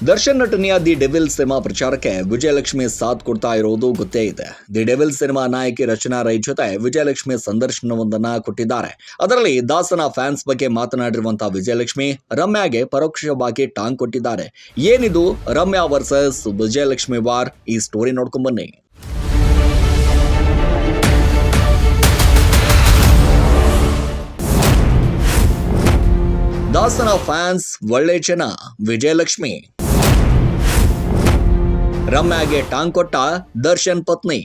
ದರ್ಶನ್ ನಟನೆಯ the devil cinema ಪ್ರಚಾರಕ್ಕೆ ವಿಜಯಲಕ್ಷ್ಮಿ ಸಾಥ್ ಕೊಡ್ತಾ ಇರುವುದು ಗೊತ್ತೇ ಇದೆ. ದಿ ಡೆವಿಲ್ ಸಿನಿಮಾ ನಾಯಕಿ ರಚನಾ ರೈ ಜೊತೆ ವಿಜಯಲಕ್ಷ್ಮಿ ಸಂದರ್ಶನವೊಂದನ್ನ ಕೊಟ್ಟಿದ್ದಾರೆ. ಅದರಲ್ಲಿ ದಾಸನ ಫ್ಯಾನ್ಸ್ ಬಗ್ಗೆ ಮಾತನಾಡಿರುವಂತಹ ವಿಜಯಲಕ್ಷ್ಮಿ ರಮ್ಯಾಗೆ ಪರೋಕ್ಷವಾಗಿ ಟಾಂಗ್ ಕೊಟ್ಟಿದ್ದಾರೆ. ಏನಿದು ರಮ್ಯಾ ವರ್ಸಸ್ ವಿಜಯಲಕ್ಷ್ಮಿ ವಾರ್? ಈ ಸ್ಟೋರಿ ನೋಡ್ಕೊಂಡ್ ಬನ್ನಿ. ದಾಸನ ಫ್ಯಾನ್ಸ್ ಒಳ್ಳೆ ಜನ. ವಿಜಯಲಕ್ಷ್ಮಿ ರಮ್ಯಾಗೆ ಟಾಂಗ್ ಕೊಟ್ಟ ದರ್ಶನ್ ಪತ್ನಿ.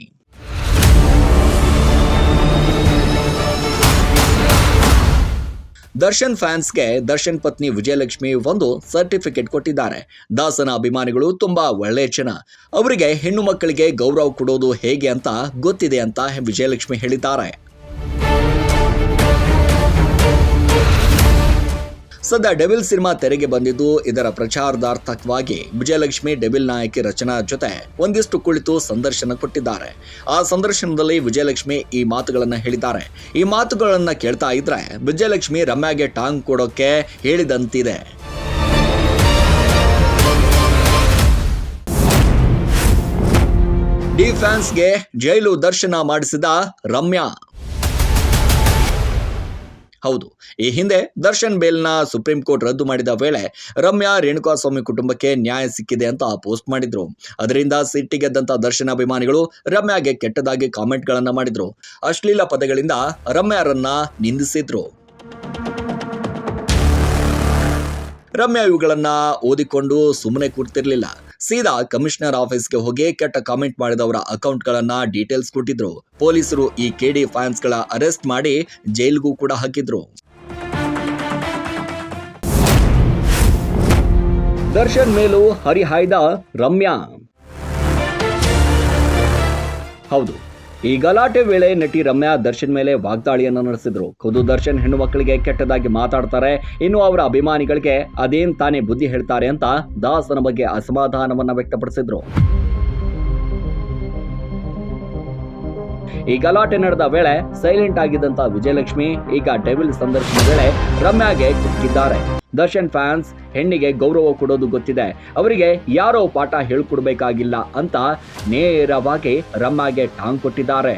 ದರ್ಶನ್ ಫ್ಯಾನ್ಸ್ಗೆ ದರ್ಶನ್ ಪತ್ನಿ ವಿಜಯಲಕ್ಷ್ಮಿ ಒಂದು ಸರ್ಟಿಫಿಕೇಟ್ ಕೊಟ್ಟಿದ್ದಾರೆ. ದಾಸನ ಅಭಿಮಾನಿಗಳು ತುಂಬಾ ಒಳ್ಳೆ ಜನ, ಅವರಿಗೆ ಹೆಣ್ಣು ಮಕ್ಕಳಿಗೆ ಗೌರವ ಕೊಡೋದು ಹೇಗೆ ಅಂತ ಗೊತ್ತಿದೆ ಅಂತ ವಿಜಯಲಕ್ಷ್ಮಿ ಹೇಳಿದ್ದಾರೆ. ಸದ್ಯ ಡೆವಿಲ್ ಸಿನಿಮಾ ತೆರೆಗೆ ಬಂದಿದ್ದು, ಇದರ ಪ್ರಚಾರಾರ್ಥಕವಾಗಿ ವಿಜಯಲಕ್ಷ್ಮಿ ಡೆವಿಲ್ ನಾಯಕಿ ರಚನಾ ಜೊತೆ ಒಂದಿಷ್ಟು ಕುಳಿತು ಸಂದರ್ಶನ ಕೊಟ್ಟಿದ್ದಾರೆ. ಆ ಸಂದರ್ಶನದಲ್ಲಿ ವಿಜಯಲಕ್ಷ್ಮಿ ಈ ಮಾತುಗಳನ್ನ ಹೇಳಿದ್ದಾರೆ. ಈ ಮಾತುಗಳನ್ನ ಕೇಳ್ತಾ ಇದ್ರೆ ವಿಜಯಲಕ್ಷ್ಮಿ ರಮ್ಯಾಗೆ ಟಾಂಗ್ ಕೊಡೋಕೆ ಹೇಳಿದಂತಿದೆ. ಡಿ ಫ್ಯಾನ್ಸ್ಗೆ ಜೈಲು ದರ್ಶನ ಮಾಡಿಸಿದ ರಮ್ಯಾ. ಹೌದು, ಈ ಹಿಂದೆ ದರ್ಶನ್ ಬೇಲ್ನ ಸುಪ್ರೀಂ ಕೋರ್ಟ್ ರದ್ದು ಮಾಡಿದ ವೇಳೆ ರಮ್ಯಾ ರೇಣುಕಾಸ್ವಾಮಿ ಕುಟುಂಬಕ್ಕೆ ನ್ಯಾಯ ಸಿಕ್ಕಿದೆ ಅಂತ ಪೋಸ್ಟ್ ಮಾಡಿದ್ರು. ಅದರಿಂದ ಸಿಟ್ಟಿಗೆದ್ದಂತ ದರ್ಶನ್ ಅಭಿಮಾನಿಗಳು ರಮ್ಯಾಗೆ ಕೆಟ್ಟದಾಗಿ ಕಾಮೆಂಟ್ಗಳನ್ನ ಮಾಡಿದ್ರು. ಅಶ್ಲೀಲ ಪದಗಳಿಂದ ರಮ್ಯಾರನ್ನ ನಿಂದಿಸಿದ್ರು. ರಮ್ಯಾ ಇವುಗಳನ್ನ ಓದಿಕೊಂಡು ಸುಮ್ಮನೆ ಕೂರ್ತಿರ್ಲಿಲ್ಲ. ಸೀದಾ ಕಮಿಷನರ್ ಆಫೀಸ್ಗೆ ಹೋಗಿ ಕೆಟ್ಟ ಕಾಮೆಂಟ್ ಮಾಡಿದವರ ಅಕೌಂಟ್ಗಳನ್ನ ಡೀಟೇಲ್ಸ್ ಕೊಟ್ಟಿದ್ರು. ಪೊಲೀಸರು ಈ ಕೆಡಿ ಫ್ಯಾನ್ಸ್ಗಳ ಅರೆಸ್ಟ್ ಮಾಡಿ ಜೈಲಿಗೂ ಕೂಡ ಹಾಕಿದ್ರು. ದರ್ಶನ್ ಮೇಲೂ ಹರಿಹಾಯ್ದ ರಮ್ಯಾ. ಹೌದು, ಈ ಗಲಾಟೆ ವೇಳೆ ನಟಿ ರಮ್ಯಾ ದರ್ಶನ್ ಮೇಲೆ ವಾಗ್ದಾಳಿಯನ್ನು ನಡೆಸಿದ್ರು. ಖುದ್ದು ದರ್ಶನ್ ಹೆಣ್ಣು ಮಕ್ಕಳಿಗೆ ಕೆಟ್ಟದಾಗಿ ಮಾತಾಡ್ತಾರೆ, ಇನ್ನು ಅವರ ಅಭಿಮಾನಿಗಳಿಗೆ ಅದೇನ್ ತಾನೇ ಬುದ್ಧಿ ಹೇಳ್ತಾರೆ ಅಂತ ದಾಸನ ಬಗ್ಗೆ ಅಸಮಾಧಾನವನ್ನ ವ್ಯಕ್ತಪಡಿಸಿದ್ರು. ಈ ಗಲಾಟೆ ನಡೆದ ವೇಳೆ ಸೈಲೆಂಟ್ ಆಗಿದ್ದಂತ ವಿಜಯಲಕ್ಷ್ಮಿ ಈಗ ಡೆವಿಲ್ ಸಂದರ್ಶನ ವೇಳೆ ರಮ್ಯಾಗೆ ಕುಕ್ಕಿದ್ದಾರೆ. ದರ್ಶನ್ ಫ್ಯಾನ್ಸ್ ಹೆಣ್ಣಿಗೆ ಗೌರವ ಕೊಡೋದು ಗೊತ್ತಿದೆ, ಅವರಿಗೆ ಯಾರೋ ಪಾಠ ಹೇಳ್ಕೊಡ್ಬೇಕಾಗಿಲ್ಲ ಅಂತ ನೇರವಾಗಿ ರಮ್ಯಾಗೆ ಟಾಂಗ್ ಕೊಟ್ಟಿದ್ದಾರೆ.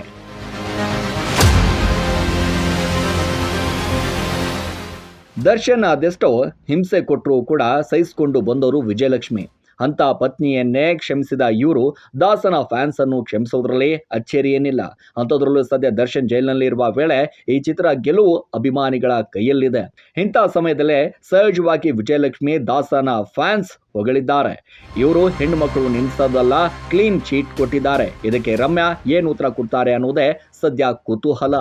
ದರ್ಶನ್ ಅದೆಷ್ಟೋ ಹಿಂಸೆ ಕೊಟ್ಟರು ಕೂಡ ಸಹಿಸಿಕೊಂಡು ಬಂದವರು ವಿಜಯಲಕ್ಷ್ಮಿ. ಅಂತ ಪತ್ನಿಯನ್ನೇ ಕ್ಷಮಿಸಿದ ಇವರು ದಾಸನ ಫ್ಯಾನ್ಸ್ ಅನ್ನು ಕ್ಷಮಿಸೋದ್ರಲ್ಲಿ ಅಚ್ಚರಿ ಏನಿಲ್ಲ. ಅಂಥದ್ರಲ್ಲೂ ಸದ್ಯ ದರ್ಶನ್ ಜೈಲಿನಲ್ಲಿ ಇರುವ ವೇಳೆ ಈ ಚಿತ್ರ ಗೆಲುವು ಅಭಿಮಾನಿಗಳ ಕೈಯಲ್ಲಿದೆ. ಇಂಥ ಸಮಯದಲ್ಲೇ ಸಹಜವಾಗಿ ವಿಜಯಲಕ್ಷ್ಮಿ ದಾಸನ ಫ್ಯಾನ್ಸ್ ಹೊಗಳಿದ್ದಾರೆ. ಇವರು ಹೆಣ್ಣು ಮಕ್ಕಳು ನಿಲ್ಲಿಸೋದಲ್ಲ, ಕ್ಲೀನ್ ಚೀಟ್ ಕೊಟ್ಟಿದ್ದಾರೆ. ಇದಕ್ಕೆ ರಮ್ಯಾ ಏನು ಉತ್ತರ ಕೊಡ್ತಾರೆ ಅನ್ನೋದೇ ಸದ್ಯ ಕುತೂಹಲ.